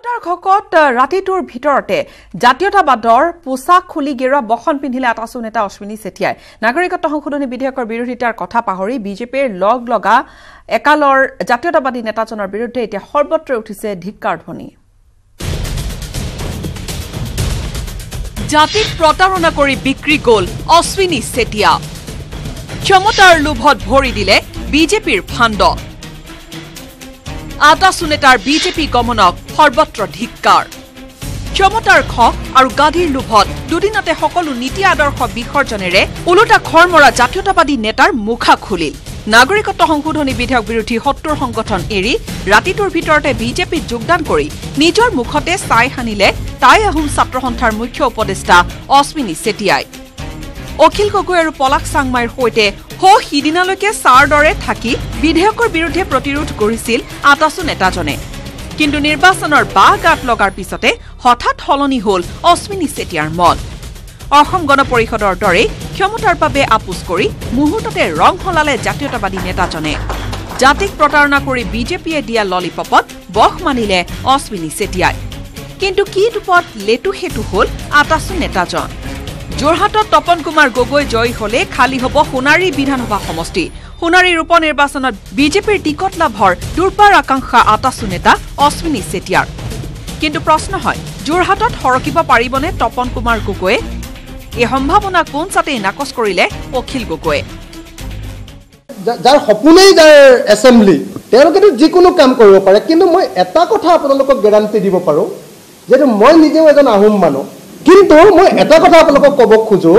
ক্ষমতাৰ ঘকত ৰাতিটোৰ ভিতৰতে জাতীয়তাবাদৰ পোছাক খুলি গেৰুৱা বখন পিন্ধিলে আটাচু নেতা অশ্বিনী চেতিয়াই নাগৰিকত্ব সংশোধনী বিধেয়কৰ বিৰোধিতাৰ কথা পাহৰি বিজেপিৰ লগা একালৰ জাতীয়তাবাদী নেতাজনৰ বিৰুদ্ধে এতিয়া সৰ্বত্ৰ উঠিছে ধিক্কাৰ ধ্বনি। জাতিক প্ৰতাৰণা কৰি বিক্ৰী গ'ল অশ্বিনী চেতিয়া। ক্ষমতাৰ লোভত ভৰি দিলে বিজেপিৰ ফাণ্ড। আটাচু নেতাৰ বিজেপি গমনক সৰ্বত্ৰ ধিক্কাৰ। ক্ষমতাৰ খক আৰু গাধীৰ লোভত দুদিনতে সকলো নীতি আদৰ্শ বিসৰ্জনেৰে ওলোটা খৰমৰা জাতীয়তাবাদী নেতাৰ মুখা খুলিল। নাগৰিকত্ব সংশোধনী বিধেয়ক বিৰোধী ৭০ সংগঠন এৰি ৰাতিটোৰ ভিতৰতে বিজেপিত যোগদান কৰি নিজৰ মুখতে ছাই সানিলে টাই আহোম ছাত্ৰ সন্থাৰ মুখ্য উপদেষ্টা অশ্বিনী চেতিয়াই। অখিল গগৈ আৰু পলাশ চাংমাইৰ সৈতে সিদিনালৈকে ছাৰ দৰে থাকি বিধেয়কৰ বিৰুদ্ধে প্ৰতিৰোধ কৰিছিল আটাচু নেতাজনে। কিন্তু নিৰ্বাচনৰ বাগাত লগাৰ পিছতে হঠাৎ সলনি হল অশ্বিনী চেতিয়াৰ মন। অসম গণ পৰিষদৰ দৰে ক্ষমতাৰ বাবে আপোচ কৰি মুহূৰ্ততে ৰং সলালে জাতীয়তাবাদী নেতাজনে। জাতিক প্ৰতাৰণা কৰি বিজেপিয়ে দিয়া ললিপপত বখ মানিলে অশ্বিনী চেতিয়াই। কিন্তু কি ৰূপত লেটু সেতু হল আটাচু নেতাজন। যোৰহাটত তপন কুমাৰ গগৈ জয়ী হলে খালী হব সোণাৰী বিধানসভা সমষ্টি। সোণাৰীৰ উপ নিৰ্বাচনত বিজেপিৰ টিকট লাভৰ দুৰ্বাৰ আকাংক্ষা আটাচু নেতা অশ্বিনী চেতিয়াৰ। কিন্তু প্ৰশ্ন হয়, যোৰহাটত সৰকিব পাৰিবনে তপন কুমাৰ গগৈয়ে? এই সম্ভাৱনা কোন চাতেই নাকচ কৰিলে অখিল গগৈয়ে। যাৰ সপোনেই যাৰ এছেম্বলি, তেওঁলোকেতো যিকোনো কাম কৰিব পাৰে। কিন্তু মই এটা কথা আপোনালোকক গেৰাণ্টি দিব পাৰোঁ, যিহেতু মই নিজেও এজন আহোম মানুহ। কিন্তু মই এটা কথা আপোনালোকক ক'ব খোজো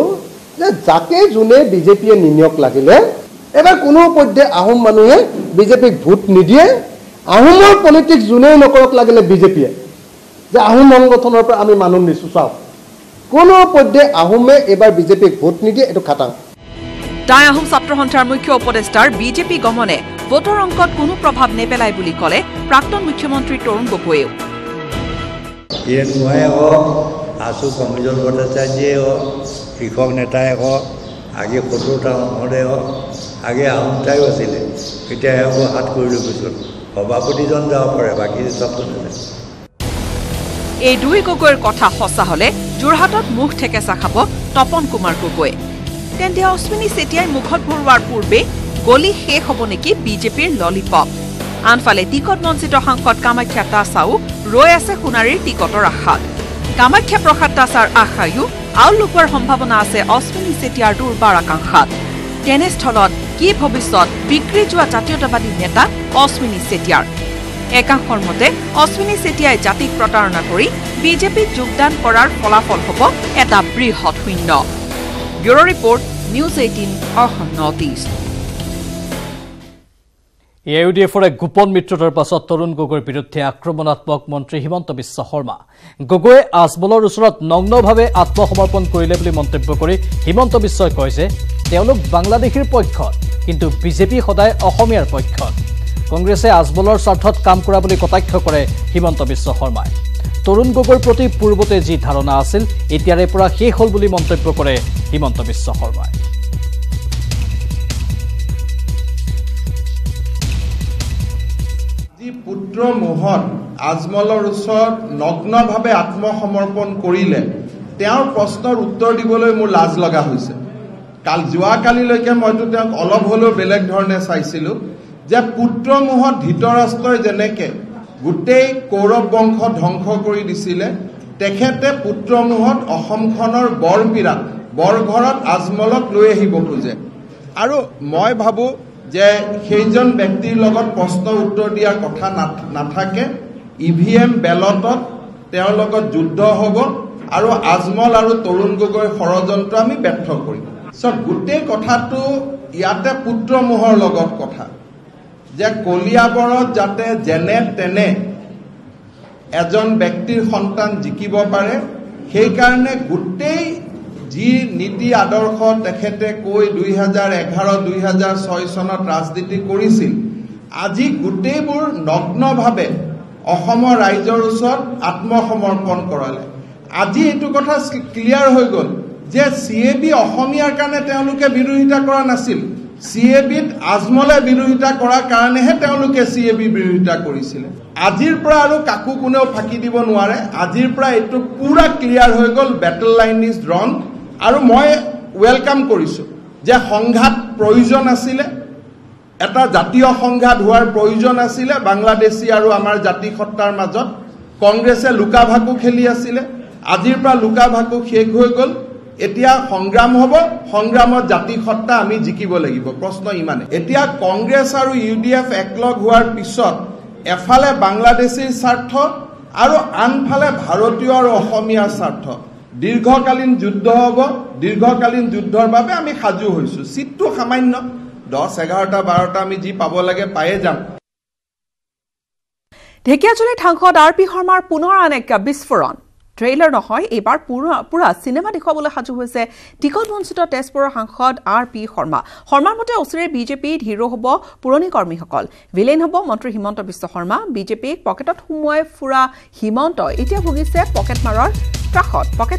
যে যাকে যোনে বিজেপিয়ে নিনিয়ক লাগিলে এবাৰ কোনো পধ্যে আহোম মানুহে বিজেপিক ভোট নিদিয়ে। আহোমৰ পলিটিক্স যোনেই নকৰক লাগিলে বিজেপিয়ে, যে আহোম সংগঠনৰ পৰা আমি মানুহ নিছো, চাওক কোনো পধ্যে আহোমে এবাৰ বিজেপিক ভোট নিদিয়ে, এইটো খাটাং। টাই আহোম ছাত্ৰ সন্থাৰ মুখ্য উপদেষ্টাৰ বিজেপি গমনে ভোটৰ অংকত কোনো প্ৰভাৱ নেপেলায় বুলি ক'লে প্ৰাক্তন মুখ্যমন্ত্ৰী তৰুণ গগৈয়েও। আশু কমিজন ভট্টাচাৰ্যই হওক, কৃষক নেতাই হওক, আগে ৭০টা মহোদয় হওক, আগে আহোমতাইও আছিলে, এতিয়া সেইবোৰ হাত কৰি লৈ গৈছিল। সভাপতিজন যাব পাৰে, বাকী চবটো নাযায়। এই দুই গগৈৰ কথা সঁচা হলে যোৰহাটত মুখ ঠেকেচা খাব তপন কুমাৰ গগৈয়ে। তেন্তে অশ্বিনী চেতিয়াই মুখত ভৰোৱাৰ পূৰ্বে গলি শেষ হ'ব নেকি বিজেপিৰ ললিপপ? আনফালে টিকট বঞ্চিত সাংসদ কামাখ্যা তাছাও ৰৈ আছে সোণাৰীৰ টিকটৰ আশাত। কামাখ্যা প্ৰসাদ তাছাৰ আশায়ো আউল লুকুৱাৰ সম্ভাৱনা আছে অশ্বিনী চেতিয়াৰ দুৰ্বাৰ আকাংক্ষাত। তেনেস্থলত কি ভৱিষ্যত বিক্ৰী যোৱা জাতীয়তাবাদী নেতা অশ্বিনী চেতিয়াৰ? একাংশৰ মতে অশ্বিনী চেতিয়াই জাতিক প্ৰতাৰণা কৰি বিজেপিত যোগদান কৰাৰ ফলাফল হ'ব এটা বৃহৎ শূন্য। Bureau' report, news 18 Assam north east. ইউডিএফৰ এক গোপন মিত্ৰতাৰ পাছত তৰুণ গগৈৰ বিৰুদ্ধে আক্ৰমণাত্মক মন্ত্ৰী হিমন্ত বিশ্ব শৰ্মা। গগৈয়ে আজমলৰ ওচৰত নগ্নভাৱে আত্মসমৰ্পণ কৰিলে বুলি মন্তব্য কৰি হিমন্ত বিশ্বই কয় যে তেওঁলোক বাংলাদেশীৰ পক্ষত, কিন্তু বিজেপি সদায় অসমীয়াৰ পক্ষত। কংগ্ৰেছে আজমলৰ স্বাৰ্থত কাম কৰা বুলি কটাক্ষ কৰে হিমন্ত বিশ্ব শৰ্মাই। তৰুণ গগৈৰ প্ৰতি পূৰ্বতে যি ধাৰণা আছিল এতিয়াৰে পৰা শেষ হ'ল বুলি মন্তব্য কৰে হিমন্ত বিশ্ব শৰ্মাই। পুত্ৰ মোহন আজমলৰ ওচৰত নগ্নভাৱে আত্মসমৰ্পণ কৰিলে, তেওঁৰ প্ৰশ্নৰ উত্তৰ দিবলৈ মোৰ লাজ লগা হৈছে। যোৱাকালিলৈকে মইতো তেওঁক অলপ হ'লেও বেলেগ ধৰণে চাইছিলোঁ, যে পুত্ৰ মোহন ধৃতৰাষ্ট্ৰই যেনেকৈ গোটেই কৌৰৱ বংশ ধ্বংস কৰি দিছিলে, তেখেতে পুত্ৰ মোহন অসমখনৰ বৰপীৰাত বৰঘৰত আজমলক লৈ আহিব খোজে। আৰু মই ভাবোঁ যে সেইজন ব্যক্তিৰ লগত প্ৰশ্ন উত্তৰ দিয়াৰ কথা নাথাকে। EVM বেলটত তেওঁৰ লগত যুদ্ধ হ'ব আৰু আজমল আৰু তৰুণ গগৈৰ ষড়যন্ত্ৰ আমি ব্যৰ্থ কৰিম। গোটেই কথাটো ইয়াতে পুত্ৰ মোহৰ লগত কথা, যে কলিয়াবৰত যাতে যেনে তেনে এজন ব্যক্তিৰ সন্তান জিকিব পাৰে, সেইকাৰণে গোটেই যি নীতি আদৰ্শ তেখেতে কৈ 2011-2006 চনত ৰাজনীতি কৰিছিল, আজি গোটেইবোৰ নগ্নভাৱে অসমৰ ৰাইজৰ ওচৰত আত্মসমৰ্পণ কৰালে। আজি এইটো কথা ক্লিয়াৰ হৈ গ'ল যে CAB অসমীয়াৰ কাৰণে তেওঁলোকে বিৰোধিতা কৰা নাছিল, CABত আজমলে বিৰোধিতা কৰাৰ কাৰণেহে তেওঁলোকে CAB বিৰোধিতা কৰিছিলে আজিৰ পৰা আৰু কাকো কোনেও ফাঁকি দিব নোৱাৰে আজিৰ পৰা এইটো পুৰা ক্লিয়াৰ হৈ গ'ল বেটল লাইন ইজ ড্ৰন আৰু মই ওয়েলকাম কৰিছো যে সংঘাত প্ৰয়োজন আছিলে এটা জাতীয় সংঘাত হোৱাৰ প্ৰয়োজন আছিলে বাংলাদেশী আৰু আমাৰ জাতি সত্তাৰ মাজত কংগ্ৰেছে লুকাভাকু খেলি আছিলে আজিৰ পৰা লুকাভাকু শেষ হৈ গ'ল এতিয়া সংগ্ৰাম হ'ব সংগ্ৰামত জাতি সত্তা আমি জিকিব লাগিব প্ৰশ্ন ইমানে এতিয়া কংগ্ৰেছ আৰু UDF একলগ হোৱাৰ পিছত এফালে বাংলাদেশীৰ স্বাৰ্থ আৰু আনফালে ভাৰতীয় আৰু অসমীয়াৰ স্বাৰ্থ দীৰ্ঘকালীন যুদ্ধ হ'ব দীৰ্ঘকালীন যুদ্ধৰ বাবে আমি সাজু হৈছো সিটটো সামান্য 10 11টা 12টা আমি যি পাব লাগে পায়ে যাম ঢেকিয়াজুলিত সাংসদ RP শৰ্মাৰ পুনৰ আন এক বিস্ফোৰণ ট্ৰেইলাৰ নহয় এবাৰ পুৰা সিনেমা দেখুৱাবলৈ সাজু হৈছে টিকট বঞ্চিত তেজপুৰৰ সাংসদ RP শৰ্মা শৰ্মাৰ মতে ওচৰে বিজেপিত হিৰো হ'ব পুৰণি কৰ্মীসকল ভিলেন হ'ব মন্ত্ৰী হিমন্ত বিশ্ব শৰ্মা বিজেপিক পকেটত সুমুৱাই ফুৰা হিমন্ত এতিয়া ভুগিছে পকেট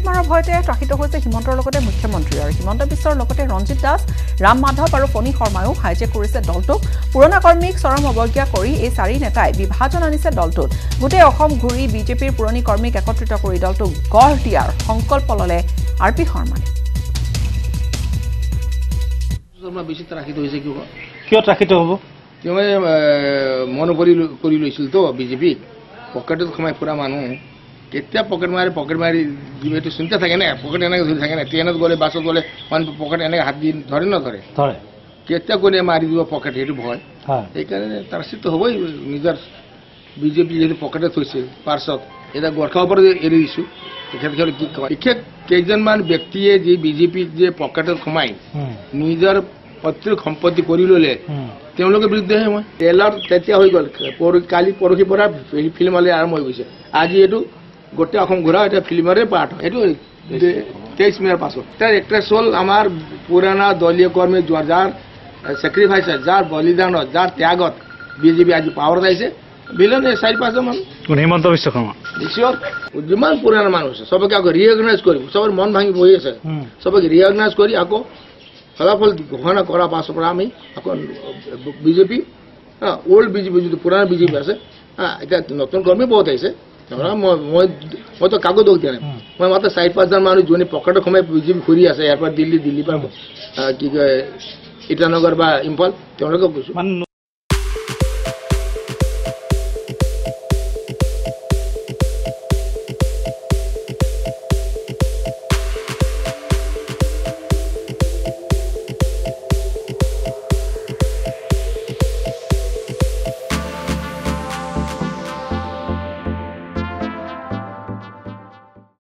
মাৰৰ ভয়তে ত্ৰাসিত হৈছে হিমন্তৰ লগতে মুখ্যমন্ত্ৰী আৰু হিমন্ত বিশ্বৰ লগতে ৰঞ্জিত দাস ৰাম মাধৱ আৰু ফণী শৰ্মাও হাইজেক কৰিছে দলটোক পুৰণা কৰ্মীক চৰম অৱজ্ঞা কৰি এই চাৰি নেতাই বিভাজন আনিছে দলটোত গোটেই অসম ঘূৰি বিজেপিৰ পুৰণি কৰ্মীক একত্ৰিত কৰি দলটোক গঢ় দিয়াৰ সংকল্প ললে RP শৰ্মাই বেছি ত্ৰাসিত হৈছে কিয় ত্ৰাসিত হ'ব তেওঁ মনোবলী কৰি লৈছিল তো বিজেপিক পকেটত সোমাই ফুৰা মানুহ কেতিয়া পকেট মাৰি এইটো চিন্তা থাকে না পকেট এনেকৈ ধৰি থাকে না ট্ৰেইনত গ'লে বাছত গ'লে পকেট এনেকৈ হাত দি ধৰে নধৰে কেতিয়া কোনে মাৰি দিব পকেট সেইটো ভয় সেইকাৰণে ত্ৰাসিত হ'বই নিজৰ বিজেপি যিহেতু পকেটত থৈছে পাৰ্চত এটা গোৰ্খাৰ ওপৰত এৰি দিছোঁ তেখেতসকলে কি কয় বিশেষ কেইজনমান ব্যক্তিয়ে যি বিজেপিক যে পকেটত সোমাই নিজৰ পৈতৃক সম্পত্তি কৰি ল'লে তেওঁলোকৰ বিৰুদ্ধেহে মই ট্ৰেইলাৰ তেতিয়া হৈ গ'ল কালি পৰহিৰ পৰা ফিল্ম হলে আৰম্ভ হৈ গৈছে আজি এইটো গোটেই অসম ঘূৰা এটা ফিল্মৰে পাৰ্ট হয় এইটো 23 মেৰ পাছত তাৰ এক্ট্ৰেছ হ'ল আমাৰ পুৰণা দলীয় কৰ্মী যাৰ চেক্ৰিফাইচ যাৰ বলিদানত যাৰ ত্যাগত বিজেপি আজি পাৱাৰত আহিছে ভিলেন 4-5জন মান হিমন্ত বিশ্ব শৰ্মা যিমান পুৰণা মানুহ আছে চবকে আকৌ ৰিকগনাইজ কৰিব চবৰ মন ভাঙি বহি আছে চবকে ৰিকগনাইজ কৰি আকৌ ফলাফল ঘোষণা কৰাৰ পাছৰ পৰা আমি আকৌ বিজেপি ওল্ড বিজেপি যিটো পুৰণা বিজেপি আছে এতিয়া নতুন কৰ্মী বহুত আহিছে মইতো কাকো দোষ দিয়া নাই মই মাত্ৰ 4-5জন মানুহ যোনে পকেটত সোমাই বিজেপি ঘূৰি আছে ইয়াৰ পৰা দিল্লীৰ পৰা কি কয় ইটানগৰ বা ইম্ফল তেওঁলোকক কৈছো